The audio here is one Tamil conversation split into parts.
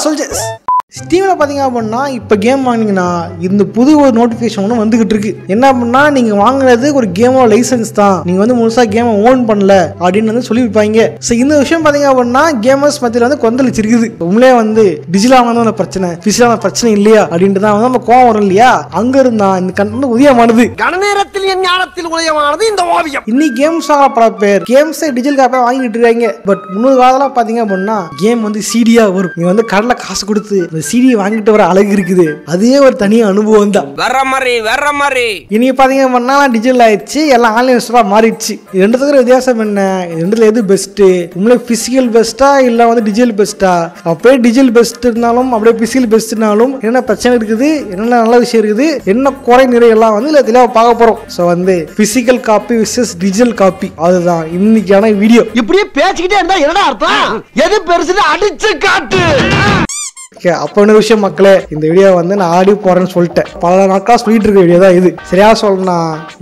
soldiers. ஸ்டீமில் பார்த்தீங்க அப்படின்னா இப்போ கேம் வாங்கினீங்கன்னா இந்த புது ஒரு நோட்டிஃபிகேஷன் ஒன்று வந்துகிட்டு இருக்கு. என்ன அப்படின்னா நீங்கள் வாங்குறது ஒரு கேமோட லைசன்ஸ் தான், நீங்கள் வந்து முழுசாக கேமை ஓன் பண்ணல அப்படின்னு வந்து சொல்லியிருப்பாங்க. ஸோ இந்த விஷயம் பார்த்தீங்க அப்படின்னா கேமர்ஸ் மத்தியில் வந்து கொந்தளிச்சிருக்குது. உங்களே வந்து டிஜிட்டலாக வந்து பிரச்சனை பிசிக்கலான பிரச்சனை இல்லையா அப்படின்ட்டு தான் வந்து நம்ம கோவம் வரும் இல்லையா. அங்க இருந்தா இந்த கண்டு உதயமானது கணநேரத்தில் என் ஞானத்தில் உதயமானது இந்த ஓவியம். இன்னைக்கு கேம்ஸ் பல பேர் கேம்ஸை டிஜிட்டல் காப்பா வாங்கிட்டு இருக்காங்க. பட் முன்னொரு காலத்தில் பார்த்தீங்க அப்படின்னா கேம் வந்து சிடியா வரும். நீங்க வந்து கடலை காசு கொடுத்து சிடி வாங்கிட்டு வர அழகு இருக்குது. அதே ஒரு தனி அனுபவம் தான். வேற மாதிரி இன்னைக்கு பாத்தீங்க அப்படின்னா டிஜிட்டல் ஆயிடுச்சு, எல்லாம் ஆன்லைன் ஸ்டோரா மாறிடுச்சு. ரெண்டுத்துக்கு வித்தியாசம் என்ன? ரெண்டுல எது பெஸ்ட்? உங்களுக்கு பிசிக்கல் பெஸ்டா இல்ல வந்து டிஜிட்டல் பெஸ்டா? அப்படியே டிஜிட்டல் பெஸ்ட் இருந்தாலும் அப்படியே பிசிக்கல் பெஸ்ட்னாலும் என்ன பிரச்சனை இருக்குது, என்ன நல்ல விஷயம் இருக்குது, என்ன குறை நிறைய எல்லாம் வந்து இல்ல தெளிவா பார்க்க போறோம். ஸோ வந்து physical copy versus digital copy, அதுதான் இன்னைக்கான வீடியோ. இப்படியே பேசிக்கிட்டே இருந்தா என்னடா அர்த்தம்? எது பெருசுன்னு அடிச்சு காட்டு. அப்ப என்ன விஷயம் மக்களே, இந்த வீடியோ வந்து நான் ஆடி போறேன்னு சொல்லிட்டேன். பல நாட்களா சொல்லிட்டு இருக்க வீடியோ தான் இது. சரியா சொல்லணும்னா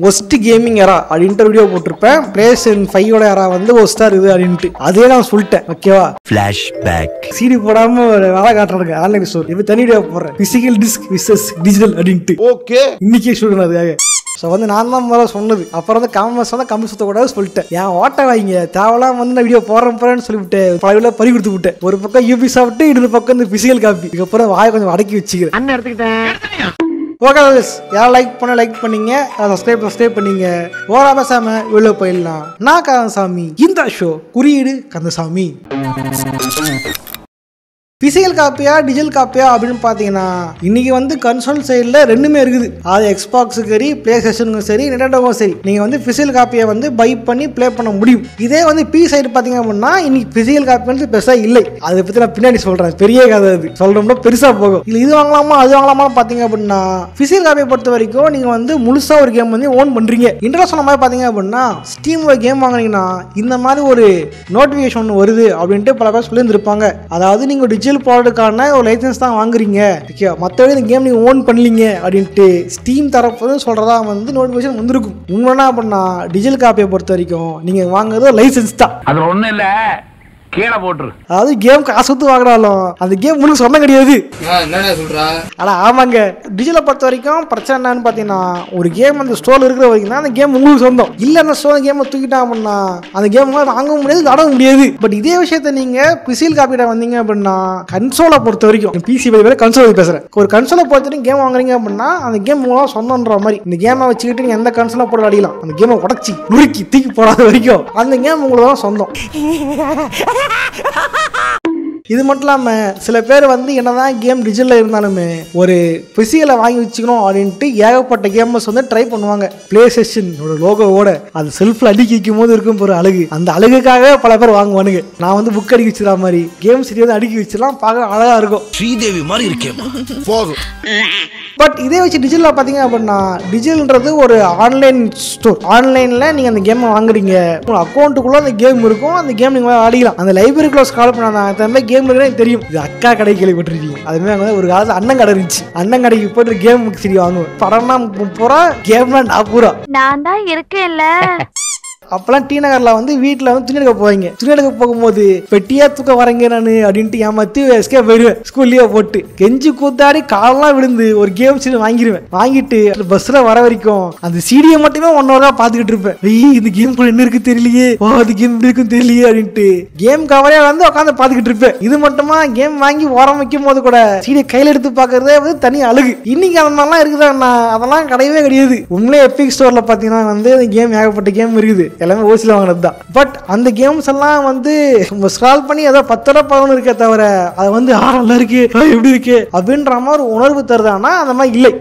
ஒஸ்ட் கேமிங் எரா அப்படின்ட்டு வீடியோ போட்டிருப்பேன். PlayStation 5 எரா வந்து ஒஸ்டா இருக்குது அப்படின்ட்டு அதே நான் சொல்லிட்டேன். ஓகேவா? ஃபிளாஷ்பேக் சிடி போடாம வேலை காட்டுறாங்க ஆன்லைன் ஸ்டோர். இப்ப தனி வீடியோ போடுறேன், பிசிக்கல் டிஸ்க் விசஸ் டிஜிட்டல் அப்படின்ட்டு. ஓகே, இன்னைக்கே சொல்றேன் அதுக்காக. ஸோ வந்து நான் தான் முதல்ல சொன்னது. அப்புறம் வந்து காமர்ஸ் வந்து கம்மி சுத்தக்கூடாது சொல்லிட்டேன். ஏன் ஓட்ட வாங்க தேவலாம் வந்து நான் வீடியோ போறேன்னு சொல்லிவிட்டேன். பல பறி கொடுத்து விட்டேன். ஒரு பக்கம் யூபி சாப்பிட்டு இன்னொரு பக்கம் இந்த பிசிக்கல் காப்பி. இதுக்கப்புறம் வாயை கொஞ்சம் அடக்கி வச்சுக்கிறேன். அண்ணன் எடுத்துக்கிட்டேன். ஓகே, யாரும் லைக் பண்ணீங்க, சப்ஸ்கிரைப் பண்ணீங்க. ஓரா பேசாம வெளில போயிடலாம். நான் கந்தசாமி, இந்த ஷோ குறியீடு கந்தசாமி. பிசிக்கல் காப்பியா டிஜிட்டல் காப்பியா அப்படின்னு பார்த்தீங்கன்னா இன்னைக்கு வந்து கன்சோல் சைடில் ரெண்டுமே இருக்குது. அது எக்ஸ்பாக்ஸுக்கு சரி, பிளேஸ்டேஷனுக்கும் சரி, நெண்டோவும் சரி, நீங்கள் வந்து பிசிக்கல் காப்பியை வந்து பை பண்ணி ப்ளே பண்ண முடியும். இதே வந்து பி சைடு பார்த்தீங்க அப்படின்னா இன்னைக்கு பிசிக்கல் காப்பி வந்து பெருசாக இல்லை. அதை பற்றி நான் பின்னாடி சொல்கிறேன். பெரிய கதை அது சொல்கிறோம்னா பெருசாக போகும். இல்லை இது வாங்கலாமா அது வாங்கலாமா பார்த்தீங்க அப்படின்னா பிசிக்கல் காப்பியை பொறுத்த வரைக்கும் நீங்கள் வந்து முழுசாக ஒரு கேம் வந்து ஓன் பண்ணுறீங்க. இன்ட்ரெஸ்ட் சொன்ன மாதிரி பார்த்தீங்க அப்படின்னா ஸ்டீமில் கேம் வாங்கினீங்கன்னா இந்த மாதிரி ஒரு நோட்டிஃபிகேஷன் ஒன்று வருது அப்படின்ட்டு பல பேர் சொல்லியிருந்திருப்பாங்க. அதாவது நீங்கள் டிஜிட்டல் ப்ராடக்டான ஒரு லைசன்ஸ் தான் வாங்குறீங்க, மற்றபடி இந்த கேம் நீங்க ஓன் பண்ணலீங்க அப்படின்ட்டு ஸ்டீம் தரப்பு சொல்றதா வந்து நோட்டிஃபிகேஷன் வந்திருக்கும். உண்மைனா அப்படின்னா டிஜிட்டல் காப்பியை பொறுத்த வரைக்கும் நீங்க வாங்குறது லைசன்ஸ் தான். அது ஒண்ணு இல்ல, கீழே போட்டுரு. அதாவது கேம் காசு கொடுத்து வாங்கினாலும் அந்த கேம் உங்களுக்கு சொந்தம் கிடையாது. ஆனா ஆமாங்க, டிஜிட்டலை பொறுத்த வரைக்கும் பிரச்சனை என்னன்னு பாத்தீங்கன்னா ஒரு கேம் அந்த ஸ்டோர்ல இருக்கிற வரைக்கும் தான் அந்த கேம் உங்களுக்கு சொந்தம். இல்ல அந்த ஸ்டோர் கேமை தூக்கிட்டா அப்படின்னா அந்த கேம் வாங்க முடியாது, தட முடியாது. பட் இதே விஷயத்த நீங்க பிசிக்கல் காப்பியிட வந்தீங்க அப்படின்னா கன்சோலை பொறுத்த வரைக்கும், பிசி கன்சோல் பேசுறேன், ஒரு கன்சோலை பொறுத்த வரைக்கும் கேம் வாங்குறீங்க அப்படின்னா அந்த கேம் மூலம் சொந்தம்ன்ற மாதிரி இந்த கேமை வச்சுக்கிட்டு நீங்க எந்த கன்சோலை போட அடிக்கலாம். அந்த கேமை உடச்சி நுறுக்கி தூக்கி போடாத வரைக்கும் அந்த கேம் உங்களுக்கு தான் சொந்தம். இது மட்டும் இல்லாம சில பேர் வந்து என்னதான் கேம் டிஜிட்டல்ல இருந்தாலுமே ஒரு பிசிக்கலை வாங்கி வச்சுக்கணும் அப்படின்ட்டு ஏகப்பட்ட கேமர்ஸ் வந்து ட்ரை பண்ணுவாங்க. பிளேஸ்டேஷன் லோகோவோட அது செல்ஃப்ல அடுக்கி வைக்கும் போது இருக்கும் ஒரு அழகு, அந்த அழகுக்காக பல பேர் வாங்குவானுங்க. நான் வந்து புக் அடிக்கி வச்சிருக்க மாதிரி கேம் சிட்டி வந்து அடுக்கி வச்சிடலாம், பார்க்க அழகா இருக்கும். ஸ்ரீதேவி மாதிரி இருக்கேன் போதும். பட் இதே வச்சு டிஜிட்டல் பார்த்தீங்க அப்படின்னா டிஜிட்டல்ன்றது ஒரு ஆன்லைன் ஸ்டோர். ஆன்லைன்ல நீங்க அந்த கேம் வாங்குறீங்க, உங்க அக்கௌண்ட்டுக்குள்ள அந்த கேம் இருக்கும், அந்த கேம் நீங்க ஆடிக்கலாம். அந்த லைப்ரரி க்ளோஸ் கால் பண்ணாதான் கேம் இருக்குன்னு தெரியும். இது அக்கா கடை கேள்விப்பட்டிருக்கீங்க. அதுமாதிரி ஒரு காலத்துல அண்ணன் கடை இருந்துச்சு. அண்ணன் கடைக்கு போட்டு கேம் சரி வாங்குவேன். படம்னா பூரா கேம்னா நான் பூரா நான் தான் இருக்கேன்ல. அப்பெல்லாம் டி நகர்ல வந்து வீட்டுல வந்து துணி எடுக்க போவாங்க. துணி எடுக்க போகும்போது பெட்டியா தூக்க வரேங்க நானு அப்படின்ட்டு ஏமாத்தி எஸ்கே போயிடுவேன். ஸ்கூல் லீவ் போட்டு கெஞ்சி கூத்தாடி காலெல்லாம் விழுந்து ஒரு கேம் சீடி வாங்கிடுவேன். வாங்கிட்டு பஸ்ல வர வரைக்கும் அந்த சீடியை மட்டுமே 1 hour பாத்துக்கிட்டு இருப்பேன். இந்த கேம் கூட என்ன இருக்கு தெரியலையே, அது கேம் இருக்குன்னு தெரியலையே அப்படின்ட்டு கேம் கவரையா வந்து உட்காந்து பாத்துக்கிட்டு இருப்பேன். இது மட்டுமா கேம் வாங்கி ஓரம் வைக்கும் போது கூட சீடியை கையில எடுத்து பாக்குறதே வந்து தனி அழகு. இன்னைக்கு அந்த மாதிரிலாம் இருக்குதா? அதெல்லாம் கிடையவே கிடையாது. உண்மையிலே எபிக் ஸ்டோர்ல பாத்தீங்கன்னா வந்து கேம் ஏகப்பட்ட கேம் இருக்குது, எல்லாமே ஓசில வாங்கினது தான். பட் அந்த கேம்ஸ் எல்லாம் வந்து ஸ்க்ரால் பண்ணி ஏதோ 10 ரூபாய் இருக்கே தவிர அது வந்து நல்லா இருக்கு எப்படி இருக்கு அப்படின்ற மாதிரி உணர்வு தருதானா அந்த மாதிரி இல்லை.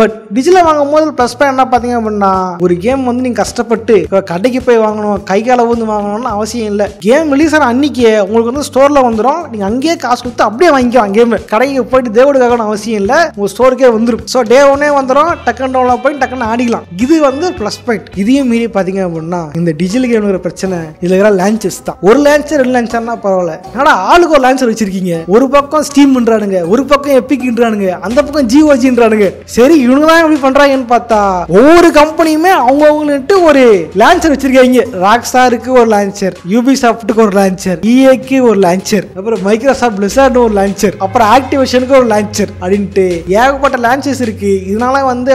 பட் டிஜிட்டல் வாங்கும் போது பிளஸ் பாயிண்ட் என்ன பாத்தீங்க அப்படின்னா ஒரு கேம் வந்து நீங்க கஷ்டப்பட்டு கடைக்கு போய் வாங்கணும், கை கால ஊந்து வாங்கணும்னு அவசியம் இல்லை. கேம் ரிலீஸ் ஆன அன்னைக்கு உங்களுக்கு வந்து ஸ்டோர்ல வந்துடும், நீங்க அங்கேயே காசு கொடுத்து அப்படியே வாங்கிக்கலாம். கேம் கடைக்கு போயிட்டு தேவடுக்காக அவசியம் இல்லை, உங்க ஸ்டோருக்கே வந்துடும். ஸோ டே 1 வந்துடும், டக்குன்னு டவுன்லோட் போய் டக்குன்னு ஆடிக்கலாம். இது வந்து பிளஸ் பாயிண்ட். இதையும் மீறி பாத்தீங்க அப்படின்னா இந்த டிஜிட்டல் கேம்ங்கிற பிரச்சனை இதுல இருக்கிற லான்ச்சஸ் தான். ஒரு லான்ச்சர் 2 லான்ச்சர்னா பரவாயில்ல, ஆனா ஆளுக்கு ஒரு லான்ச்சர் வச்சிருக்கீங்க. ஒரு பக்கம் ஸ்டீம்ன்றானுங்க, ஒரு பக்கம் எபிக்ன்றானுங்க, அந்த பக்கம் ஜிஓஜின்றானுங்க. சரி இவங்க தான் எப்படி பண்றாங்கன்னு பார்த்தா ஒவ்வொரு கம்பெனியுமே அவங்கவுங்கள்ட்டு ஒரு லான்ச்சர் வச்சிருக்காங்க. ராக்ஸ்டாருக்கு ஒரு லான்ச்சர், யூபிசாஃப்ட்டுக்கு ஒரு லான்ச்சர், EA-க்கு ஒரு லான்ச்சர், அப்புறம் மைக்ரோசாஃப்ட் பிளிஸார்ட் ஒரு லான்ச்சர், அப்புறம் ஆக்டிவேஷனுக்கு ஒரு லான்ச்சர் அப்படின்ட்டு ஏகப்பட்ட லான்ச்சர்ஸ் இருக்கு. இதனால வந்து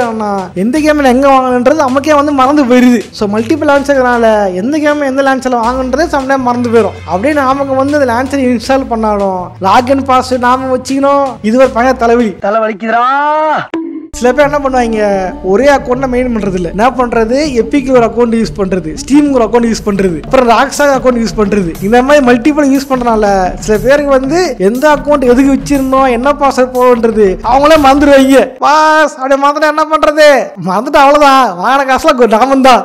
எந்த கேம் எங்க வாங்கணுன்றது நமக்கே வந்து மறந்து போயிருது. ஸோ மல்டிபிள் லான்ச்சர்னால எந்த கேம் எந்த லான்ச்சர்ல வாங்கணுன்றதே சம்டைம் மறந்து போயிடும். அப்படியே நாம வந்து அந்த லான்ச்சர் இன்ஸ்டால் பண்ணாலும் லாக்இன் பாஸ்வேர்ட் நாம வச்சுக்கணும். இது ஒரு பழைய தலைவலிக்குதுடா. சில பேர் என்ன பண்ணுவாங்க, ஒரே அக்கௌண்ட்டை மெயின் பண்றது இல்ல, என்ன பண்றது எபிக் ஒரு அக்கௌண்ட் யூஸ் பண்றது, ஸ்டீம் ஒரு அக்கௌண்ட் யூஸ் பண்றது, அப்புறம் ராக்ஸ்டார் அக்கௌண்ட் யூஸ் பண்றது. இந்த மாதிரி மல்டிபிள் யூஸ் பண்றதுனால சில பேருக்கு வந்து எந்த அக்கௌண்ட் எதுக்கு வச்சிருந்தோம் என்ன பாஸ்வேர்ட் போடுறது அவங்களே மறந்துடுவாங்க. பாஸ் அப்படியே மறந்துட்டு என்ன பண்றது, மறந்துட்டு அவ்வளவுதான், வாங்கின காசுல டாமன் தான்.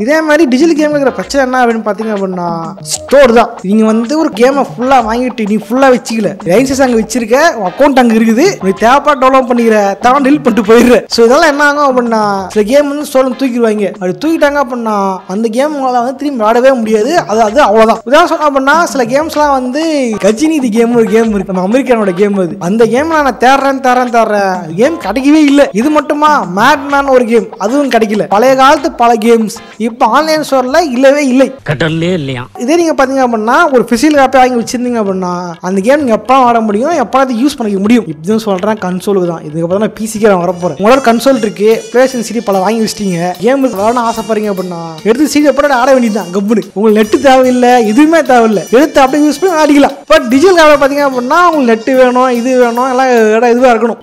இதே மாதிரி டிஜிட்டல் கேம் இருக்கிற பிரச்சனை என்ன அப்படின்னு பாத்தீங்க அப்படின்னா ஸ்டோர் தான். நீங்க வந்து ஒரு கேமை ஃபுல்லா வாங்கிட்டு நீ ஃபுல்லா வச்சுக்கல, லைசன்ஸ் அங்க வச்சிருக்க, அக்கௌண்ட் அங்க இருக்குது, நீ தேவைப்பா டவுன்லோட் பண்ணிக்கிற, தேவை டெலிட் பண்ணிட்டு போயிடுற. ஸோ இதெல்லாம் என்ன ஆகும் அப்படின்னா சில கேம் வந்து ஸ்டோர்ல தூக்கிடுவாங்க. அப்படி தூக்கிட்டாங்க அப்படின்னா அந்த கேம் உங்களால வந்து திரும்பி விளையாடவே முடியாது. அது அவ்வளவுதான். உதாரணம் சொன்னா அப்படின்னா சில கேம்ஸ்லாம் வந்து கஜினிதி கேம் ஒரு கேம் இருக்கு, நம்ம அமெரிக்கானோட கேம். அது அந்த கேம் நான் தேடுறேன் கேம் கிடைக்கவே இல்லை. இது மட்டுமா மேட்மேன் ஒரு கேம், அதுவும் கிடைக்கல. பழைய காலத்து பல கேம்ஸ் இப்ப ஆன்லைன் ஸ்டோர்ல இல்லவே இல்லை, கடல்லே இல்லையா. இதே நீங்க பாத்தீங்க அப்படின்னா ஒரு பிசிக்கல் காப்பி வாங்கி வச்சிருந்தீங்க அப்படின்னா அந்த கேம் நீங்க எப்ப ஆட முடியும், எப்ப அதை யூஸ் பண்ணிக்க முடியும். இப்படின்னு சொல்றேன் கன்சோலுக்கு தான். இதுக்கப்புறம் நான் பிசிக்கு வர போறேன். உங்களோட கன்சோல் இருக்கு, பிளேஸ்டேஷன் சிடி பல வாங்கி வச்சிட்டீங்க, கேம் விளையாடணும் ஆசைப்படுறீங்க அப்படின்னா எடுத்து சிடி எப்ப ஆட வேண்டியதுதான். கப்புனு உங்களுக்கு நெட் தேவையில்லை, எதுவுமே தேவையில்லை, எடுத்து அப்படியே யூஸ் பண்ணி ஆடிக்கலாம். பட் டிஜிட்டல் காப்பி பாத்தீங்க அப்படின்னா உங்களுக்கு நெட் வேணும், இது வேணும், எல்லாம் இதுவா இருக்கணும்.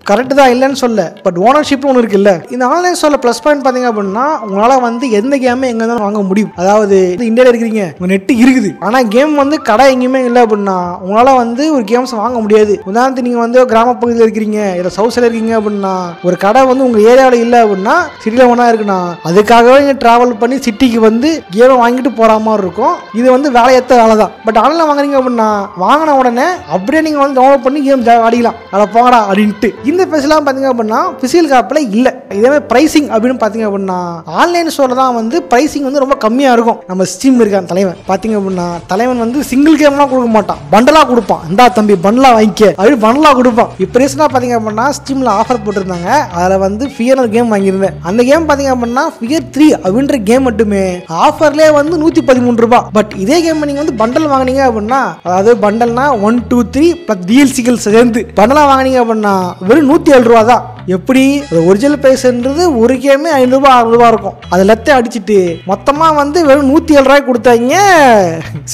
கரெக்ட் தான், இல்லைன்னு சொல்ல. பட் ஓனர்ஷிப் ஒன்று இருக்குல்ல. இந்த ஆன்லைன் ஸ்டோர்ல ப்ளஸ் பாயிண்ட் பார்த்தீங்க அப்படின்னா உங்களால் வந்து எந்த கேமே எங்கே இருந்தாலும் வாங்க முடியும். அதாவது இந்தியாவில் இருக்கிறீங்க, உங்க நெட் இருக்குது, ஆனால் கேம் வந்து கடை எங்கேயுமே இல்லை அப்படின்னா உங்களால் வந்து ஒரு கேம்ஸ் வாங்க முடியாது. உதாரணத்துக்கு நீங்கள் வந்து கிராம பகுதியில் இருக்கிறீங்க, இல்லை சவுத்தில் இருக்கீங்க அப்படின்னா ஒரு கடை வந்து உங்கள் ஏரியாவில் இல்லை அப்படின்னா சிட்டியில் ஒன்றா இருக்குன்னா அதுக்காகவே நீங்கள் ட்ராவல் பண்ணி சிட்டிக்கு வந்து கேமை வாங்கிட்டு போகிற மாதிரி இருக்கும். இது வந்து வேலையேற்ற வேலை தான். பட் ஆன்லைன் வாங்குறீங்க அப்படின்னா வாங்கின உடனே அப்படியே நீங்கள் வந்து டவுன்லோட் பண்ணி கேம் ஆடிக்கலாம், அதை போங்கடா அப்படின்ட்டு. இந்த பேசலாம் பாத்தீங்க அப்படின்னா பிசிக்கல் காப்பில் இல்ல. இதே மாதிரி பிரைசிங் அப்படின்னு பாத்தீங்க அப்படின்னா ஆன்லைன் ஸ்டோர்ல தான் வந்து பிரைசிங் வந்து ரொம்ப கம்மியா இருக்கும். நம்ம ஸ்டீம் இருக்கான் தலைவன் பாத்தீங்க அப்படின்னா தலைவன் வந்து சிங்கிள் கேம்லாம் கொடுக்க மாட்டான், பண்டலா கொடுப்பான். இந்தா தம்பி பண்டலா வாங்கிக்க அப்படி பண்டலா கொடுப்பான். இப்போ ரீசெண்டா பாத்தீங்க அப்படின்னா ஸ்டீம்ல ஆஃபர் போட்டிருந்தாங்க. அதுல வந்து ஃபியர் கேம் வாங்கியிருந்தேன். அந்த கேம் பாத்தீங்க அப்படின்னா ஃபியர் 3 அப்படின்ற கேம் மட்டுமே ஆஃபர்லேயே வந்து 113 ரூபாய். பட் இதே கேம் நீங்க வந்து பண்டல் வாங்கினீங்க அப்படின்னா, அதாவது பண்டல்னா 1 2 3 பிளஸ் டிஎல்சிகள் சேர்ந்து பண்டலா வாங்கினீங்க அப்படின்னா வெறும் 107 ரூபா தான். எப்படி ஒரிஜினல் பிரைஸ்ன்றது ஒரு கேமே 500 ரூபாய் 600 ரூபாய் இருக்கும். அது எல்லாத்தையும் அடிச்சுட்டு மொத்தமா வந்து வெறும் 107 ரூபாய் கொடுத்தாங்க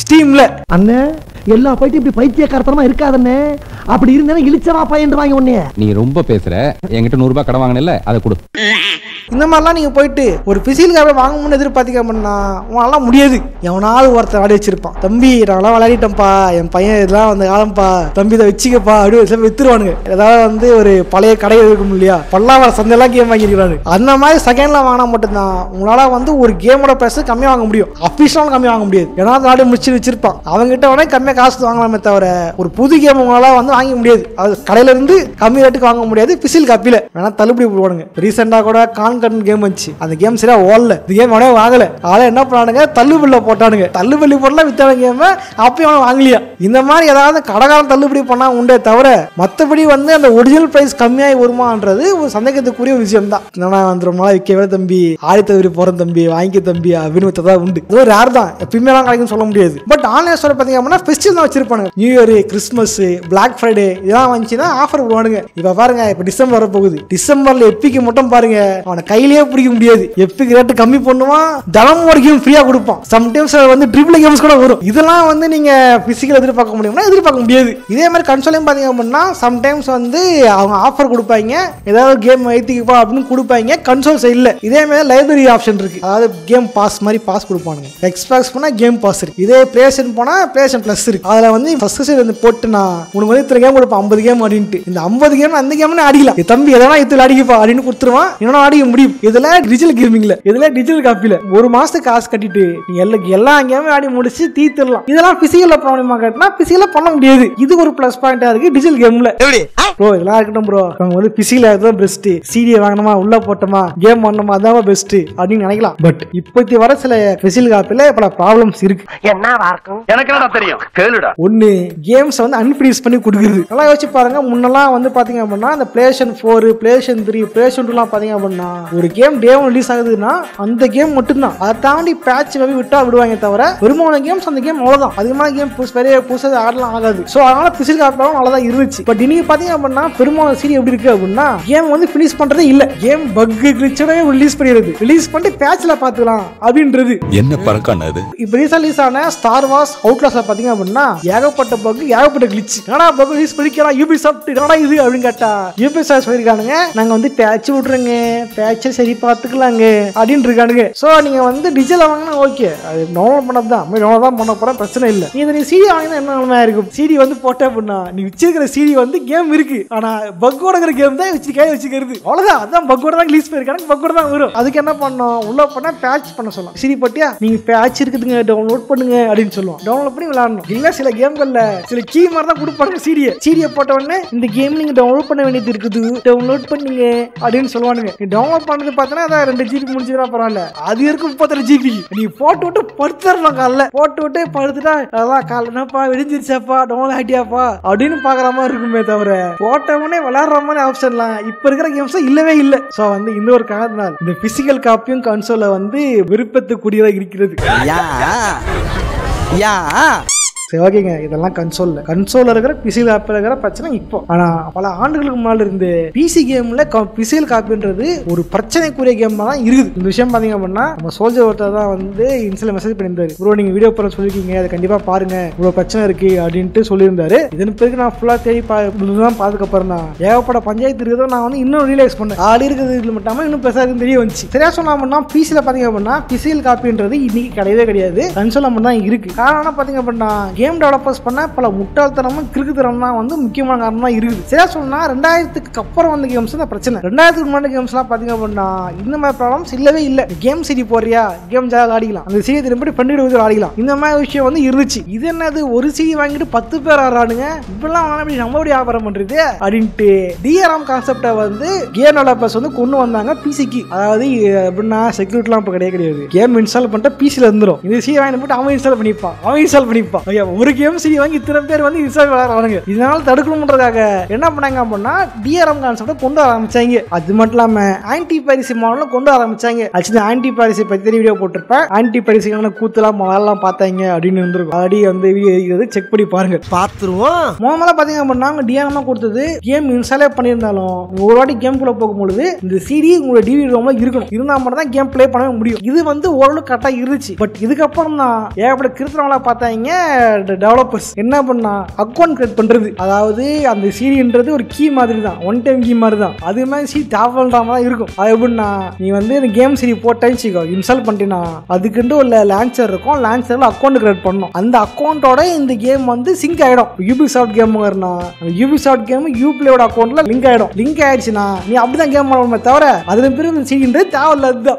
ஸ்டீம்ல. அண்ணே எல்லா பைட்டும் இப்படி பைத்தியக்காரத்தனமா இருக்காதண்ணே, அப்படி இருந்தா இழிச்சவா பையன் வாங்கி ஒண்ணே. நீ ரொம்ப பேசுற, என்கிட்ட 100 ரூபாய் கடன் வாங்கினல அதை கொடு. இந்த மாதிரிலாம் நீங்க போயிட்டு ஒரு பிசிக்கல் காப்பி வாங்கணும்னு எதிர்பார்த்தீங்க அப்படின்னா உங்களால முடியாது. எவனாவது ஒருத்தர் விளையாடி வச்சிருப்பான், தம்பி நான்லாம் விளையாடிட்டேன்ப்பா, என் பையன் இதெல்லாம் வந்து காலம்பா தம்பி இதை வச்சுக்கப்பா அப்படி வித்துருவானுங்க. ஏதாவது வந்து ஒரு பழைய கடை இருக்கும் இல்லையா, பல்லாவர சந்தையெல்லாம் கேம் வாங்கிருக்காரு. அந்த மாதிரி செகண்ட்ல வாங்கினா மட்டும்தான் உங்களால வந்து ஒரு கேமோட பிரைஸ் கம்மியா வாங்க முடியும். அபிஷியலாக கம்மியா வாங்க முடியாது. ஏன்னா நாடு முடிச்சு வச்சிருப்பான், அவங்க கிட்ட உடனே கம்மியா காசு வாங்கலாமே தவிர ஒரு புது கேம் உங்களால வந்து வாங்க முடியாது. அது கடையில இருந்து கம்மி ரேட்டுக்கு வாங்க முடியாது. பிசில் காப்பில வேணா தள்ளுபடி போடுவானுங்க. ரீசெண்டா கூட கான்கன் கேம் வந்துச்சு, அந்த கேம் சரியா ஓடல, இந்த கேம் உடனே வாங்கல. அதை என்ன பண்ணானுங்க, தள்ளுபடியில போட்டானுங்க. தள்ளுபடி போடல வித்தான கேம் அப்பயும் வாங்கலையா. இந்த மாதிரி ஏதாவது கடைக்காரன் தள்ளுபடி பண்ணா உண்டே தவிர மற்றபடி வந்து அந்த ஒரிஜினல் பிரைஸ் கம்மியாகி வருமானது ஒரு சந்தேகத்துக்குரிய விஷயம் தான். வந்துடும் விற்கவே தம்பி, ஆடி தவிர போறேன் தம்பி, வாங்கிக்க தம்பி அப்படின்னு தான் உண்டு. இது ஒரு ரேர் தான், எப்பயுமே எல்லாம் கிடைக்கும்னு சொல்ல முடியாது. பட் ஆன்லைன் ஸ்டோர் பாத்தீங்க அப்படின்னா ஃபெஸ்டிவல் தான் வச்சிருப்பாங்க. New year, Christmas, black Friday இதெல்லாம் வந்துச்சுன்னா ஆஃபர் போடுவானுங்க. இப்ப பாருங்க, இப்ப டிசம்பர் வர போகுது. டிசம்பர்ல எப்பிக்கு மட்டும் பாருங்க அவனை கையிலேயே பிடிக்க முடியாது. எப்பிக்கு ரேட்டு கம்மி பண்ணுவான், தினமும் ஒரு கேம் ஃப்ரீயா கொடுப்பான். சம்டைம்ஸ் வந்து ட்ரிபிள் கேம்ஸ் கூட வரும். இதெல்லாம் வந்து நீங்க பிசிக்கல் எதிர்பார்க்க முடியும்னா எதிர்பார்க்க முடியாது. இதே மாதிரி கன்சோலையும் பாத்தீங்க அப்படின்னா சம்டைம்ஸ் வந்து அவங்க ஆஃபர் கொடுப்பாங்க, ஏதாவது கேம் வைத்திக்கப்பா அப்படின்னு கொடுப்பாங்க. கன்சோல் சைட்ல இதே மாதிரி லைப்ரரி ஆப்ஷன் இருக்கு, அதாவது கேம் பாஸ் மாதிரி பாஸ் கொடுப்பானுங்க. எக்ஸ்பாக்ஸ் போனா கேம் பாஸ் இருக்கு, இதே பிளேஸ்டேஷன் போனா பிளேஸ்டேஷன் பிளஸ் இருக்கு. அதுல வந்து ஃபர்ஸ்ட் சைடு வந்து போட்டுனா உனக்கு வந்து இத்தனை கேம் கொடுப்போம் 50 கேம் அப்படின்ட்டு. இந்த 50 கேம் அந்த கேம்னு அடிக்கலாம், தம்பி எதனா இதுல அடிக்கப்பா அப்படின்னு கொடுத்துருவான், என்னன்னா அடிக்க முடியும். இதுல டிஜிட்டல் கேமிங்ல, இதுல டிஜிட்டல் காப்பில ஒரு மாசத்துக்கு காசு கட்டிட்டு எல்லா கேமும் ஆடி முடிச்சு தீர்த்திடலாம். இதெல்லாம் பிசிக்கல்ல ப்ராப்ளமா கேட்டா பிசிக்கல்ல பண்ண முடியாது. இது ஒரு பிளஸ் பாயிண்டா இருக்கு டிஜிட்டல் கேம்ல. ப்ரோ இதெல்லாம் இருக்கட்டும் ப்ரோ, அவங்க வந்து பிசிக்கல தான் பெஸ்ட், சிடியை வாங்கணுமா உள்ள போட்டோமா கேம் பண்ணணுமா அதான் பெஸ்ட் அப்படின்னு நினைக்கலாம். பட் இப்போத்தி வர சில பிசிக்கல் காப்பில பல ப்ராப்ளம்ஸ் இருக்கு. எனக்கு என்ன தெரியும் கேளுடா. ஒன்னு கேம்ஸ் வந்து அன்ஃபினிஷ் பண்ணி கொடுக்குறது. நல்லா யோசிச்சு பாருங்க, முன்னெல்லாம் வந்து பாத்தீங்க அப்படின்னா இந்த பிளேஸ்டேஷன் 4 பிளேஸ்டேஷன் 3 பிளேஸ்டேஷன் 2 பாத்தீங்க அப்படின்னா ஒரு கேம் டே 1 ரிலீஸ் ஆகுதுன்னா அந்த கேம் மட்டும்தான், அதை தாண்டி பேட்ச் விட்டா விடுவாங்க தவிர பெரும்பாலான கேம்ஸ் அந்த கேம் அவ்வளவுதான். அதிகமான கேம் புதுசாக ஆடலாம் ஆகாது. ஸோ அதனால பிசிக்கல் காப்பிலும் அவ்வளவுதான் இருந்துச்சு. பட் இன்னைக்கு பாத்தீங்க அப்படின்னா பெரும்பாலான சீரி எப்படி இருக்கு அப்படின்னா கேம் வந்து பினிஷ் பண்றதே இல்ல, கேம் பக் கிளிச்சோட ரிலீஸ் பண்ணிடுது, ரிலீஸ் பண்ணி பேட்ச்ல பாத்துக்கலாம் அப்படின்றது. என்ன பறக்கான அது? இப்போ ரிலீஸ் ஆன ஸ்டார் வார்ஸ் அவுட்லாஸ்ல பாத்தீங்க அப்படின்னா ஏகப்பட்ட பக் ஏகப்பட்ட கிளிச். என்னடா பக் ரிலீஸ் பண்ணிக்கலாம் யூபிசாஃப்ட் என்னடா இது அப்படின்னு கேட்டா யூபிசாஃப்ட் சொல்லிருக்கானுங்க நாங்க வந்து பேட்ச் விட்டுறோங்க, பேட்சை சரி பாத்துக்கலாங்க அப்படின்னு இருக்கானுங்க. ஸோ நீங்க வந்து டிஜிட்டல் வாங்கினா ஓகே, அது டவுன்லோட் பண்ணது தான் டவுன்லோட் தான் பண்ண போற, பிரச்சனை இல்லை. நீ சிடி வாங்கினா என்ன நிலைமையா இருக்கும்? சிடி வந்து போட்டே அப்படின்னா நீ வச்சிருக்கிற சிடி வந்து கேம் இருக்கு, ஆனா பக்கோட கேம் தான் வச்சுக்கிறது அவ்வளவுதான். அதான் பக்கோட தான் ரிலீஸ் பண்ணிருக்காங்க, பக்கோட தான் வரும். அதுக்கு என்ன பண்ணோம், உள்ள பண்ணா பேட்ச் பண்ண சொல்லலாம். சிடி பட்டியா நீங்க பேட்ச் இருக்குதுங்க டவுன்லோட் பண்ணுங்க அப்படின்னு சொல்லுவோம், டவுன்லோட் பண்ணி விளையாடணும். இல்ல சில கேம்கள்ல சில கீ மாதிரி தான் கொடுப்பாங்க. சிடியை போட்ட உடனே இந்த கேம் நீங்க டவுன்லோட் பண்ண வேண்டியது இருக்குது, டவுன்லோட் பண்ணுங்க அப்படின்னு சொல்லுவானுங்க. நீ டவுன்லோட் பண்ணது பார்த்தா அதான் 2 GB முடிச்சுக்கிறா பரவாயில்ல, அது இருக்கு 32 GB. நீ போட்டு விட்டு படுத்துறலாம், காலைல போட்டு விட்டு படுத்துட்டா அதான் காலைல என்னப்பா விடிஞ்சிருச்சாப்பா டவுன்லோட் ஆகிட்டியாப்பா அப்படின்னு பாக்குற மாதிரி இருக்குமே தவிர போட்டவனே விளையாடுற மாதிரி ஆப்ஷன்லாம் இப்ப இருக்கிற கேம்ஸ் இல்லவே இல்லை. சோ வந்து இந்த ஒரு காரணத்தினால் இந்த பிசிக்கல் காப்பியும் கன்சோல வந்து விருப்பத்துக்குரியதா இருக்கிறது. சரி ஓகேங்க, இதெல்லாம் கன்சோல்ல இருக்கிற பிசிக்கல் காப்பில இருக்கிற பிரச்சனை இப்போ. ஆனா பல ஆண்டுகளுக்கு முன்னாடி இருந்து பிசி கேம்ல பிசிக்கல் காப்பின்றது ஒரு பிரச்சனைக்குரிய கேம் தான் இருக்குது. இந்த விஷயம் பாத்தீங்க அப்படின்னா நம்ம சோல்ஜர் ஒருத்தர் தான் வந்து இன்ஸ்டால மெசேஜ் பண்ணியிருந்தாரு, ப்ரோ நீங்க வீடியோ பண்ண சொல்லிருக்கீங்க, அதை கண்டிப்பா பாருங்க இவ்வளவு பிரச்சனை இருக்கு அப்படின்ட்டு சொல்லியிருந்தாரு. இதன் பிறகு நான் ஃபுல்லா தேடி தான் பாதுக்கப்புறம் தான் ஏகப்பட்ட பஞ்சாயத்து இருக்கிறத நான் வந்து இன்னும் ரியலைஸ் பண்ணேன். ஆள் இருக்கிறது மட்டும் இன்னும் பெருசா இருக்குன்னு தெரிய வந்துச்சு. சரியா சொன்னா பிசில பாத்தீங்க அப்படின்னா பிசிக்கல் காப்பின்றது இன்னைக்கு கிடையவே கிடையாது, கன்சோல்ல மட்டும் தான் இருக்கு. காரணம் பாத்தீங்க அப்படின்னா கேம் டெவலப்பர்ஸ் பண்ண பல முட்டாள்தனமும் கிறுக்குத்தனம் தான் வந்து முக்கியமான காரணமா இருக்குது. சரியா சொன்னா 2000க்கு அப்புறம் வந்த கேம்ஸ் தான் பிரச்சனை. 2000க்கு முன்னாடி கேம்ஸ் எல்லாம் பாத்தீங்க அப்படின்னா இந்த மாதிரி ப்ராப்ளம்ஸ் இல்லவே இல்லை. கேம் சிடி போறியா கேம் ஜாலியாக ஆடிக்கலாம், அந்த சிடி திரும்பி பண்டிகை ஆடிக்கலாம், இந்த மாதிரி விஷயம் வந்து இருந்துச்சு. இது என்னது ஒரு சிடி வாங்கிட்டு 10 பேர் ஆடுறானுங்க, இப்பெல்லாம் நம்ம எப்படி வியாபாரம் பண்றது அப்படின்ட்டு டிஆர்எம் கான்செப்டை வந்து கேம் டெவலப்பர்ஸ் வந்து கொண்டு வந்தாங்க பிசிக்கு. அதாவது எப்படின்னா செக்யூரிட்டிலாம் இப்போ கிடையாது, கேம் இன்ஸ்டால் பண்ணிட்டு பிசில இருந்துரும். இந்த சிடி வாங்கி போட்டு அவன் இன்ஸ்டால் பண்ணிப்பான். ஒரு கேம் சிடி வாங்கி இத்தனை பேர் வந்து இன்ஸ்டால் விளையாடுறாங்க. இதனால தடுக்கணும்ன்றதுக்காக என்ன பண்ணாங்க அப்படின்னா டிஆர்எம் கான்செப்டை கொண்டு ஆரம்பிச்சாங்க. அது மட்டும் இல்லாம ஆன்டி பைரசி மாடலும் கொண்டு ஆரம்பிச்சாங்க. ஆக்சுவலி ஆன்டி பைரசி பத்தி வீடியோ போட்டிருப்பேன், ஆன்டி பைரசிக்கான கூத்தலாம் மாடலாம் பார்த்தாங்க அப்படின்னு இருந்திருக்கும். ஆடி வந்து வீடியோ செக் பண்ணி பாருங்க பார்த்துருவோம். முதல்ல பாத்தீங்க அப்படின்னா டிஆர்எம் கொடுத்தது கேம் இன்ஸ்டாலே பண்ணியிருந்தாலும் ஒரு வாட்டி கேம் குள்ள போகும்போது இந்த சிடி உங்களோட டிவிடி ரோம்ல இருக்கணும், இருந்தா மட்டும் தான் கேம் பிளே பண்ண முடியும். இது வந்து ஓரளவு கரெக்டா இருந்துச்சு. பட் இதுக்கப்புறம் தான் ஏகப்பட்ட கிருத்தவங்களா பார்த்தாங்க டெவலப்பர்ஸ் என்ன பண்ணா அக்கௌண்ட் கிரியேட் பண்றது. அதாவது அந்த சீரின்றது ஒரு கீ மாதிரி தான், ஒன் டைம் கீ மாதிரி தான், அது மாதிரி சீ டாப்ல தான் இருக்கும். அது எப்படின்னா நீ வந்து இந்த கேம் சீரி போட்டேன்னு இன்ஸ்டால் பண்ணிட்டீங்கன்னா அதுக்குண்டு ஒரு லான்ச்சர் இருக்கும், லான்ச்சர்ல அக்கௌண்ட் கிரியேட் பண்ணணும். அந்த அக்கௌண்டோட இந்த கேம் வந்து சிங்க் ஆயிடும். யூபிசாஃப்ட் கேம் யூபிசாஃப்ட் கேம் யூபிளேயோட அக்கௌண்ட்ல லிங்க் ஆயிடும். லிங்க் ஆயிடுச்சுன்னா நீ அப்படிதான் கேம் பண்ணணுமே தவிர அதுல பிறகு சீரின்றது தேவையில்லாது.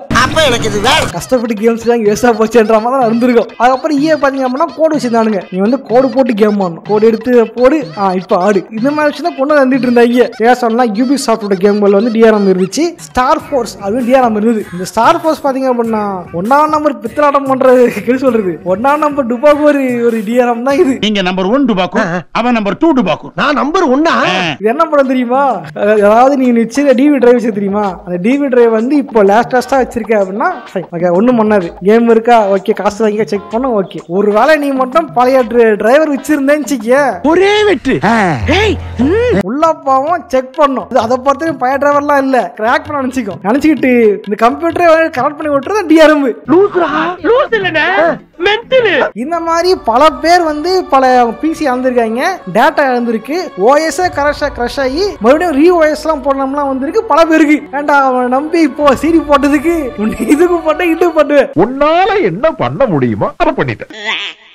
கஷ்டப்பட்டு கேம்ஸ் வேஸ்டா போச்சுன்ற மாதிரி இருந்திருக்கும். அதுக்கப்புறம் பாத்தீங்க அப்படின்னா கோடு வச்சிருந்தானுங்க, நீ வந்து கோடு போட்டு கேம் ஆடணும், கோடு எடுத்து போடு இப்ப ஆடு, இந்த மாதிரி விஷயம் கொண்டு வந்துட்டு இருந்தாங்க. சொல்லலாம் யூபிசாஃப்டோட கேம்கள் வந்து டிஆர்எம் இருந்துச்சு, ஸ்டார் ஃபோர்ஸ் அது டிஆர்எம் இருந்தது. இந்த ஸ்டார் ஃபோர்ஸ் பாத்தீங்க அப்படின்னா 1ஆம் நம்பர் பித்தலாட்டம் பண்றது சொல்றது 1ஆம் நம்பர் டுபாக்கு ஒரு டிஆர்எம் தான் இது. நீங்க நம்பர் 1 டுபாக்கு, அவன் நம்பர் 2 டுபாக்கு, நான் நம்பர் 1. இது என்ன படம் தெரியுமா? அதாவது நீங்க வச்சிருக்க டிவி டிரைவ் வச்சு தெரியுமா, அந்த டிவி டிரைவ் வந்து இப்போ லேட்டஸ்டா வச்சிருக்க அப்படின்னா ஒண்ணும் பண்ணாது. கேம் இருக்கா ஓகே, காசு வாங்கி செக் பண்ண ஓகே. ஒரு வேளை நீ மட்டும் பழைய டிரைவர் வச்சிருந்தேன்னு ஒரே வெட்டு உள்ள பாவம் செக் பண்ணும். அதை பொறுத்த பழைய டிரைவர்லாம் இல்ல, கிராக் பண்ண நினைச்சுக்கிட்டு இந்த கம்ப்யூட்டரை கனெக்ட் பண்ணி விட்டுறது டிஆர்எம். இந்த மாதிரி பல பேர் வந்து பல பிசி இழந்திருக்காங்க, டேட்டா இழந்திருக்கு, ஓஎஸ் கிரஷ் ஆகி மறுபடியும் ரீஓஎஸ் எல்லாம் போடணும்லாம் வந்திருக்கு பல பேருக்கு. ஏண்டா அவன் நம்பி இப்போ சீடி போட்டதுக்கு இதுக்கு போட்ட இது பண்ணுவேன், உன்னால என்ன பண்ண முடியுமோ அதை பண்ணிட்டேன்.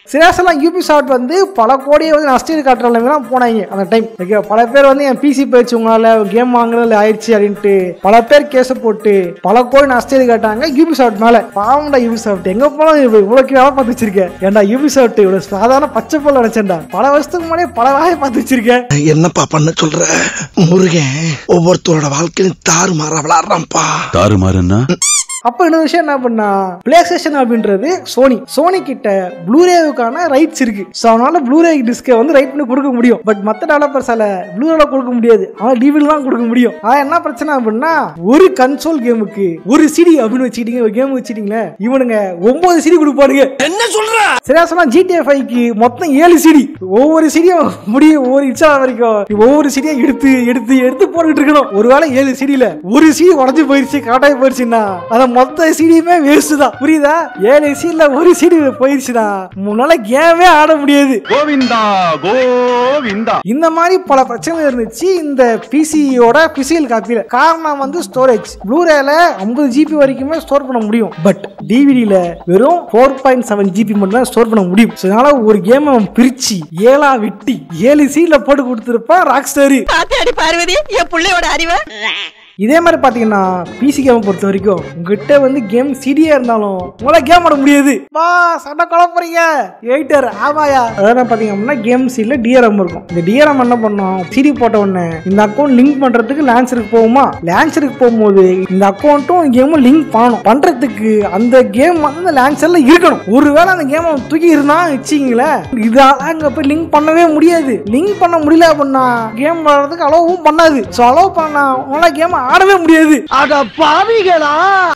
சிராசெல்லாம் யூபிசாஃப்ட் வந்து பல கோடியை வந்து நஷ்டம் காட்டுறவங்க போனாங்க அந்த டைம். பல பேர் வந்து என் பிசி போயிடுச்சு, உங்களால கேம் வாங்குறதுல ஆயிடுச்சு அப்படின்ட்டு பல பேர் கேஸ் போட்டு பல கோடி நஷ்டம் காட்டாங்க யூபிசாஃப்ட் மேல. பாவம்டா யூபிசாஃப்ட், எங்க போனாலும் இவ்வளவு வேலை பார்த்து வச்சிருக்கேன். ஏன்டா யூபிசாஃப்ட் இவ்வளவு சாதாரண பச்சை போல நினைச்சேன்டா, பல வருஷத்துக்கு முன்னாடியே பல வேலையை பார்த்து வச்சிருக்கேன். என்னப்பா பண்ண சொல்ற முருகன்? ஒவ்வொருத்தரோட வாழ்க்கையும் தாறுமாறா விளையாடுறான்ப்பா. தாறுமாறுன்னா அப்ப இன்னொரு விஷயம் என்ன பண்ணா, பிளே ஸ்டேஷன் அப்படின்றது சோனி கிட்ட ப்ளூரேவுக்கான ரைட்ஸ் இருக்கு. சோ அவனால ப்ளூரே டிஸ்கை வந்து ரைட் பண்ணி கொடுக்க முடியும். பட் மத்த டெவலப்பர்ஸால ப்ளூரேல கொடுக்க முடியாது, அவன் டிவிடி தான் கொடுக்க முடியும். ஆனா என்ன பிரச்சனை அப்படின்னா, ஒரு கன்சோல் கேமுக்கு ஒரு சிடி அப்படின்னு வச்சுக்கிட்டீங்க, ஒரு கேம் வச்சுட்டீங்களே, இவனுங்க 9 சிடி கொடுப்பானுங்க. என்ன சொல்ற? சரியா சொன்னா GTA 5க்கு மொத்தம் 7 சிடி. ஒவ்வொரு சிடியும் முடியும் ஒவ்வொரு இன்ஸ்டா வரைக்கும் ஒவ்வொரு சிடியும் எடுத்து எடுத்து எடுத்து போட்டுட்டு இருக்கணும். ஒருவேளை 7 சிடியில ஒரு சிடி உடஞ்சு போயிருச்சு, காட்டாய் போயிருச்சுன்னா அத மொத்த சிடியுமே வேஸ்ட் தான். புரியுதா? 7 சிடில ஒரு சிடி போயிருச்சுன்னா முன்னால கேமே ஆட முடியாது. கோவிந்தா கோவிந்தா. இந்த மாதிரி பல பிரச்சனை இருந்துச்சு இந்த பிசியோட பிசிக்கல் காப்பியில. காரணம் வந்து ஸ்டோரேஜ். ப்ளூரேல 50 ஜிபி வரைக்குமே ஸ்டோர் பண்ண முடியும், பட் டிவிடில வெறும் 4.7 ஜிபி மட்டும் தான் ஸ்டோர் பண்ண முடியும். அதனால ஒரு கேம் அவன் பிரிச்சு 7ஆ வெட்டி 7 சீட்ல போட்டு கொடுத்திருப்பான் ராக்ஸ்டார். பார்வதி என் பிள்ளையோட அறிவை. இதே மாதிரி பாத்தீங்கன்னா பிசி கேம் பொறுத்த வரைக்கும் உங்ககிட்ட வந்து கேம் சிடியா இருந்தாலும் உங்களால கேம் ஆட முடியாது. வா சண்டை குழப்பறீங்க எயிட்டர் ஆமாயா. அதான் பாத்தீங்க அப்படின்னா கேம் சீட்ல டிஆர்எம் இருக்கும். இந்த டிஆர்எம் என்ன பண்ணும், சிடி போட்ட உடனே இந்த அக்கௌண்ட் லிங்க் பண்றதுக்கு லான்ச்சருக்கு போகுமா, லான்ச்சருக்கு போகும்போது இந்த அக்கௌண்ட்டும் கேமும் லிங்க் பண்ணணும். பண்றதுக்கு அந்த கேம் வந்து லான்ச்சர்ல இருக்கணும். ஒருவேளை அந்த கேம் தூக்கி இருந்தா வச்சுங்களேன், இதால அங்க போய் லிங்க் பண்ணவே முடியாது. லிங்க் பண்ண முடியல அப்படின்னா கேம் விளையாடுறதுக்கு அலோவும் பண்ணாது. சோ அலோவ் பண்ணா உங்களால கேம் ஆடவே முடியாது. அட பாவிகளா.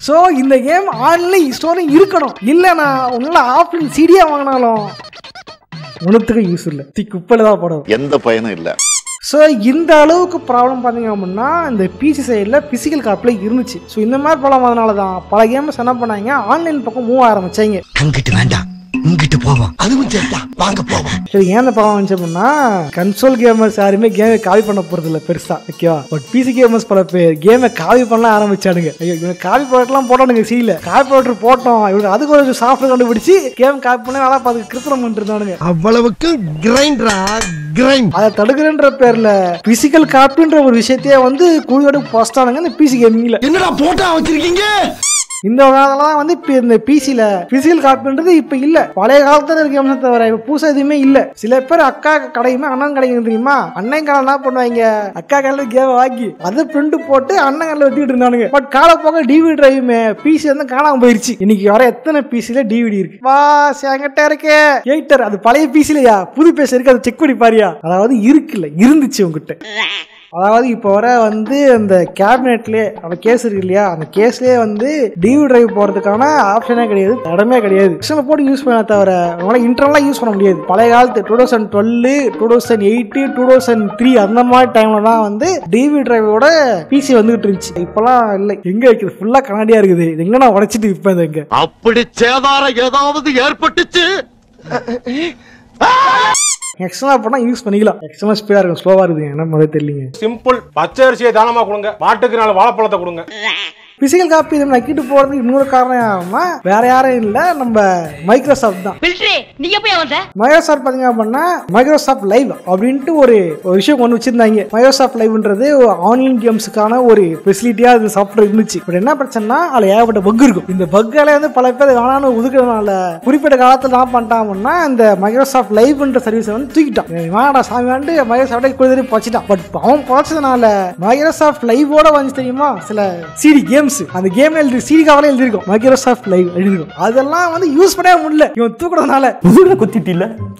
சோ இந்த கேம் ஆன்லைன் ஸ்டோரிங் இருக்கணும், இல்லனா உன்னால ஆஃப்லைன் சிடியா வாங்கினாலும் உனத்துக்கு யூஸ் இல்ல, குப்பையில தான் போடும், எந்த பயனும் இல்ல. ஸோ இந்த அளவுக்கு ப்ராப்ளம் பார்த்தீங்க அப்படின்னா இந்த பிசி சைடில் பிசிக்கல் காப்பில் இருந்துச்சு. ஸோ இந்த மாதிரி ப்ராப்ளம் அதனால தான் பல கேம்ஸ் என்ன பண்ணாங்க, ஆன்லைன் பக்கம் மூவ் ஆரம்பிச்சாங்க. அங்கிட்டு வேண்டாம் இங்கிட்டு போவோம், அதுவும் சரிதான் வாங்க போவோம். சரி, ஏன் அந்த ப்ராப்ளம் வந்துச்சு அப்படின்னா, கன்சோல் கேமர்ஸ் யாருமே கேமை காப்பி பண்ண போறது இல்லை பெருசா, ஓகேவா. பட் பிசி கேமர்ஸ் பல பேர் கேமை காப்பி பண்ணலாம் ஆரம்பிச்சானுங்க. ஐயோ இவங்க காப்பி ப்ராடக்ட்லாம் போட்டானுங்க, சீல காப்பி ப்ராடக்ட் போட்டோம் இவங்க அதுக்கு ஒரு சாஃப்ட்வேர் கண்டுபிடிச்சு கேம் காப்பி பண்ண நல்லா பார்த்து கிருத்திரம் பண்ணிட்டு இருந்தானுங்க. அவ்வளவுக்கு கிரைண்டரா கிரைண்ட் அதை தடுக்கிறன்ற பேர்ல பிசிக்கல் காப்பின்ற ஒரு விஷயத்தையே வந்து கூடியோட போஸ்டானுங்க இந்த பிசி கேமிங்ல. என்னடா போட்டா வச்சிருக்கீங்க? இந்த காலத்துல வந்து இந்த பிசில பிசிக்கல் காப்பின்றது இப்ப இல்ல, பழைய காலத்துல இருக்க கேம்ஸ் தவிர இப்ப புதுசா எதுவுமே இல்ல. சில பேர் அக்கா கடையுமே அண்ணன் கடைங்க தெரியுமா, அண்ணன் கடை என்ன பண்ணுவாங்க, அக்கா கடையில கேம் வாங்கி அதை பிரிண்ட் போட்டு அண்ணன் கடையில வச்சுக்கிட்டு இருந்தானுங்க. பட் கால போக டிவிடி டிரைவுமே பிசி வந்து காணாம போயிருச்சு. இன்னைக்கு வர எத்தனை பிசில டிவிடி இருக்கு, வா என்கிட்ட இருக்கே எயிட்டர், அது பழைய பிசிலையா புது பேச இருக்கு, அதை செக் பண்ணி பாரியா. அதாவது இருக்குல்ல, இருந்துச்சு உங்ககிட்ட. அதாவது இப்போ வர வந்து அந்த கேபினெட்லேயே அந்த கேஸ் இருக்கு இல்லையா, அந்த கேஸ்லேயே வந்து டிவி டிரைவ் போகிறதுக்கான ஆப்ஷனே கிடையாது, இடமே கிடையாது. எக்ஸ்டர்னல் போட்டு யூஸ் பண்ண தவிர உங்களால் இன்டர்னலாக யூஸ் பண்ண முடியாது. பழைய காலத்து 2012, 2008, 2003 அந்த மாதிரி டைம்ல தான் வந்து டிவி டிரைவோட பிசி வந்துகிட்டு இருந்துச்சு. இப்பெல்லாம் இல்லை, எங்க வைக்கிறது ஃபுல்லாக கண்ணாடியா இருக்குது, இது எங்க நான் உடைச்சிட்டு விற்பேன். எங்க அப்படி சேதாரம் ஏதாவது ஏற்பட்டுச்சு எக்ஸ்ட்ரா பண்ணா யூஸ் பண்ணிக்கலாம். எக்ஸ்ட்ரா ஸ்பீடா இருக்கும், ஸ்லோவா இருக்குது, என்ன மாதிரி தெரியலங்க. சிம்பிள், பச்சை அரிசியை தானமா கொடுங்க, மாட்டுக்கு 4 வாழைப்பழத்தை கொடுங்க. பிசிக்கல் காப்பி இதை நக்கிட்டு போறதுக்கு இன்னொரு காரணம் வேற யாரும் இல்ல, நம்ம மைக்ரோசாஃப்ட் தான். மைக்ரோசாஃப்ட் பாத்தீங்க அப்படின்னா மைக்ரோசாஃப்ட் லைவ் அப்படின்ட்டு ஒரு விஷயம் கொண்டு வச்சிருந்தாங்க. மைக்ரோசாஃப்ட் லைவ்ன்றது ஆன்லைன் கேம்ஸுக்கான ஒரு ஃபெசிலிட்டியா அது சாஃப்ட்வேர் இருந்துச்சு. பட் என்ன பிரச்சனைனா அதுல ஏகப்பட்ட பக் இருக்கும். இந்த பக்கால வந்து பல பேர் காணாம ஒதுக்குறதுனால குறிப்பிட்ட காலத்துல என்ன பண்ணிட்டாங்கன்னா இந்த மைக்ரோசாஃப்ட் லைவ்ன்ற சர்வீஸை வந்து தூக்கிட்டான். வேணாடா சாமி வந்து மைக்ரோசாஃப்டை கொடுத்து பச்சிட்டான். பட் அவன் பச்சதுனால மைக்ரோசாஃப்ட் லைவோட வந்து தெரியுமா சில சிடி கேம் கேம்ஸ் அந்த கேம் எழுதி சிடி கவர்ல எழுதிருக்கும் மைக்ரோசாஃப்ட் லைவ் எழுதிருக்கும். அதெல்லாம் வந்து யூஸ் பண்ணவே முடியல இவன் தூக்குறதுனால. குத்திட்டு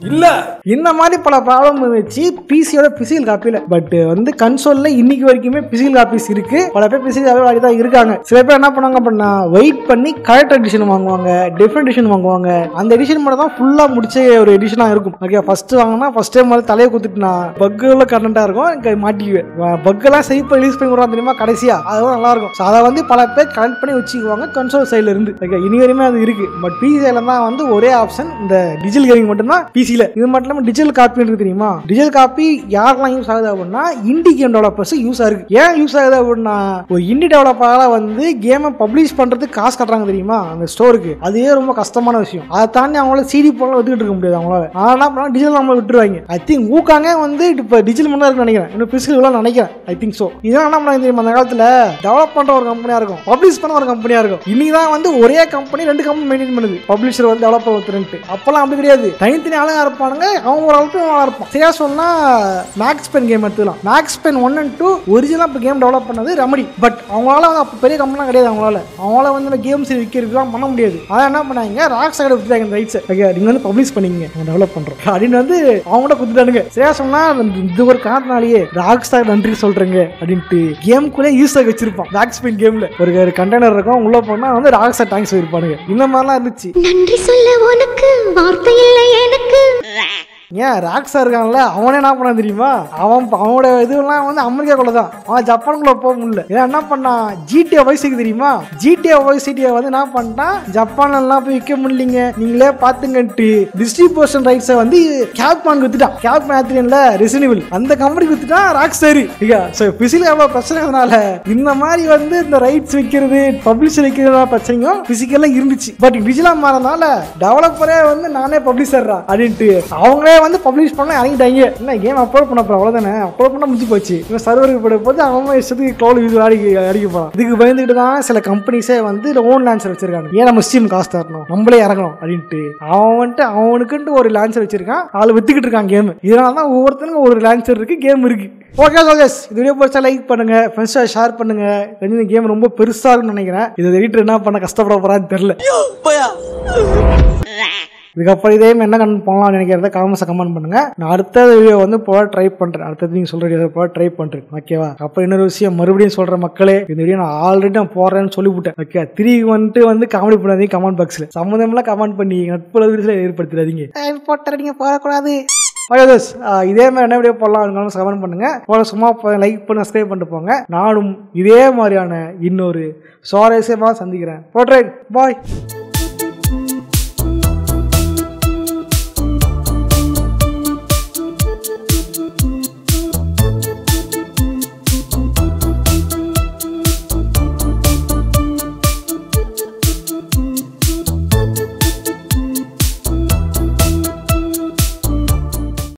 இல்ல இந்த மாதிரி பல ப்ராப்ளம் இருந்துச்சு பிசியோட பிசிக்கல் காப்பியில. பட் வந்து கன்சோல்ல இன்னைக்கு வரைக்குமே பிசிக்கல் காப்பீஸ் இருக்கு. பல பேர் பிசிக்கல் காப்பி தான் இருக்காங்க. சில பேர் என்ன பண்ணுவாங்க அப்படின்னா வெயிட் பண்ணி கலெக்டர் எடிஷன் வாங்குவாங்க, டிஃபரெண்ட் எடிஷன் வாங்குவாங்க. அந்த எடிஷன் மட்டும் தான் ஃபுல்லா முடிச்ச ஒரு எடிஷனா இருக்கும். ஓகே ஃபர்ஸ்ட் வாங்கினா ஃபர்ஸ்ட் டைம் வந்து தலையை குத்துட்டுனா பக்குல கண்டென்ட்டா இருக்கும் மாட்டிக்குவேன். பக்கெல்லாம் சரி பண்ணி ரிலீஸ் பண்ணி விடுறாங்க தெரியுமா கடைசியா, அதெல்லாம் நல்லா இருக்கும். அதை வந்து பல பேர் கனெக்ட் பண்ணி வச்சுக்குவாங்க கன்சோல் சைட்ல இருந்து. ஓகே இனி வரையுமே அது இருக்கு. பட் பிசி சைட்ல தான் வந்து ஒரே ஆப்ஷன் இந்த டிஜிட்டல் கேமிங் மட்டும் தான் பிசில. இது மட்டும் இல்லாம டிஜிட்டல் காப்பி இருக்கு தெரியுமா. டிஜிட்டல் காப்பி யாரெல்லாம் யூஸ் ஆகுது அப்படின்னா இண்டி கேம் டெவலப்பர்ஸ் யூஸ் ஆகுது. ஏன் யூஸ் ஆகுது அப்படின்னா ஒரு இண்டி டெவலப்பரால வந்து கேமை பப்ளிஷ் பண்றதுக்கு காசு கட்டுறாங்க தெரியுமா அந்த ஸ்டோருக்கு. அதுவே ரொம்ப கஷ்டமான விஷயம். அதை தாண்டி அவங்களால சிடி போல வித்துக்கிட்டு இருக்க முடியாது அவங்களால. ஆனா என்ன பண்ணா டிஜிட்டல் நம்ம விட்டுருவாங்க. ஐ திங்க் ஊக்காங்க வந்து இப்ப டிஜிட்டல் மட்டும் இருக்குன்னு நினைக்கிறேன். இன்னும் பிசிக்கல் நினைக்கிறேன். I think so. இதெல்லாம் என்ன பண்ணாங்க தெரியுமா அந்த காலத்துல டெவலப் பண்ற ஒரு கம்பெனியா இருக்கும், பப்ளிஷ் பண்ண ஒரு கம்பெனியா இருக்கும். இன்னைக்குதான் வந்து ஒரே கம்பெனி ரெண்டு கம்பெனி மெயின்டைன் பண்ணுது. பப்ளிஷர் வந்து டெவலப்பர் ஒருத்தருன்ட்டு. அப்பெல்லாம் அப்படி கிடையாது. தனித்தனி ஆளுங்க இருப்பானுங்க. அவங்க ஒரு அளவுக்கு நல்லா இருப்பான். சரியா சொன்னா மேக்ஸ் பென் கேம் எடுத்துக்கலாம். மேக்ஸ் பென் 1 and 2 ஒரிஜினலா இப்போ கேம் டெவலப் பண்ணது ரெமடி. பட் அவங்களால வந்து அப்போ பெரிய கம்பெனிலாம் கிடையாது. அவங்களால வந்து கேம்ஸ் விற்கிறதுலாம் பண்ண முடியாது. அதான் என்ன பண்ணாங்க ராக் சைடு விட்டுட்டாங்க ரைட்ஸ். ஓகே நீங்க வந்து பப்ளிஷ் பண்ணிங்க டெவலப் பண்றோம் அப்படின்னு வந்து அவங்க கொடுத்துட்டானுங்க. சரியா சொன்னா இது ஒரு காரணத்தினாலேயே ராக் ஸ்டார் நன்றி சொல்றேங்க அப்படின்ட்டு கேமுக்குள்ளே யூஸ் ஆகி வச்சிருப்பான். மேக்ஸ் பென் கேம்ல ஒரு கண்டெய்னர் இருக்கும். உள்ள போனா வந்து ராக் ஸ்டார் தேங்க்ஸ் சொல்லிருப்பானுங்க. இந்த மாதிரிலாம் இருந்துச்சு. நன்றி சொல்ல உனக்கு வார்த்தை இல்லை எனக்கு. ஏன் ராக்ஸா இருக்கான்ல அவனே என்ன பண்ண தெரியுமா, அவனோட இதுலாம் வந்து அமெரிக்காக்குள்ள தான். அவன் ஜப்பானுக்குள்ள போக முடியல. என்ன பண்ணான் GTA Vice City தெரியுமா. GTA Vice Cityயை வந்து என்ன பண்ணிட்டான் ஜப்பான்ல எல்லாம் போய் விற்க முடியலீங்க நீங்களே பாத்துங்கன்ட்டு டிஸ்ட்ரிபியூஷன் ரைட்ஸை வந்து கேப்மான் வித்துட்டான். கேப்மான்ல ரெசினிபிள் அந்த கம்பெனி வித்துட்டான் ராக்ஸ்டார். பிசிக்கல் எவ்வளவு பிரச்சனைனால இந்த மாதிரி வந்து இந்த ரைட்ஸ் விற்கிறது பப்ளிஷர் விற்கிறது பிரச்சனையும் பிசிக்கல்ல இருந்துச்சு. பட் டிஜிட்டலா மாறனால டெவலப்பரே வந்து நானே பப்ளிஷர்ரா அப்படின்ட்டு அவங்களே வந்து பப்ளிஷ் பண்ண இறங்கிட்டாங்க. என்ன கேம் அப்லோட் பண்ண போற அவ்வளவுதானே, அப்லோட் பண்ண முடிஞ்சு போச்சு. இவன் சர்வருக்கு போட போது அவன் இஷ்டத்துக்கு க்ளவுட் யூஸ் அடிக்க போறான். இதுக்கு பயந்துட்டு தான் சில கம்பெனிஸே வந்து ஓன் லான்ச்சர் வச்சிருக்காங்க. ஏன் நம்ம ஸ்டீம் காசு தரணும் நம்மளே இறங்கணும் அப்படின்ட்டு அவன் வந்துட்டு அவனுக்குன்ட்டு ஒரு லான்ச்சர் வச்சிருக்கான். ஆள் வித்துக்கிட்டு இருக்கான் கேம். இதனால தான் ஒவ்வொருத்தருக்கும் ஒரு லான்ச்சர் இருக்கு, கேம் இருக்கு. ஓகே சோல்ஜர்ஸ் இந்த வீடியோ பிடிச்சா லைக் பண்ணுங்க, ஃப்ரெண்ட்ஸா ஷேர் பண்ணுங்க. இந்த கேம் ரொம்ப பெருசா இருக்குன்னு நினைக்கிறேன். இது எடிட்டர் என்ன பண்ண கஷ்டப்பட போறான்னு தெரியல. இதுக்கப்புறம் இதே என்ன கமெண்ட் பண்ணலாம்னு நினைக்கிறத காமெண்ட்ஸை கமெண்ட் பண்ணுங்க. நான் அடுத்த வீடியோ வந்து போட ட்ரை பண்றேன். அடுத்தது நீங்க சொல்ற போட ட்ரை பண்றேன். ஓகேவா. அப்புறம் இன்னொரு விஷயம் மறுபடியும் சொல்ற மக்களே, இந்த வீடியோ நான் ஆல்ரெடி நான் போடுறேன்னு சொல்லிவிட்டேன். ஓகே திரும்பி வந்துட்டு வந்து காமெடி பண்ணாதீங்க. கமெண்ட் பாக்ஸ்ல சம்மந்தம்லாம் கமெண்ட் பண்ணி நட்புல ஏற்படுத்திடாதீங்க. போட்டீங்க போடக்கூடாது. இதே மாதிரி என்ன வீடியோ போடலாம் கமெண்ட் பண்ணுங்க. சும்மா லைக் பண்ணி சப்ஸ்கிரைப் பண்ணிட்டு போங்க. நானும் இதே மாதிரியான இன்னொரு சுவாரஸ்யமா சந்திக்கிறேன். போட்றேன். பாய்.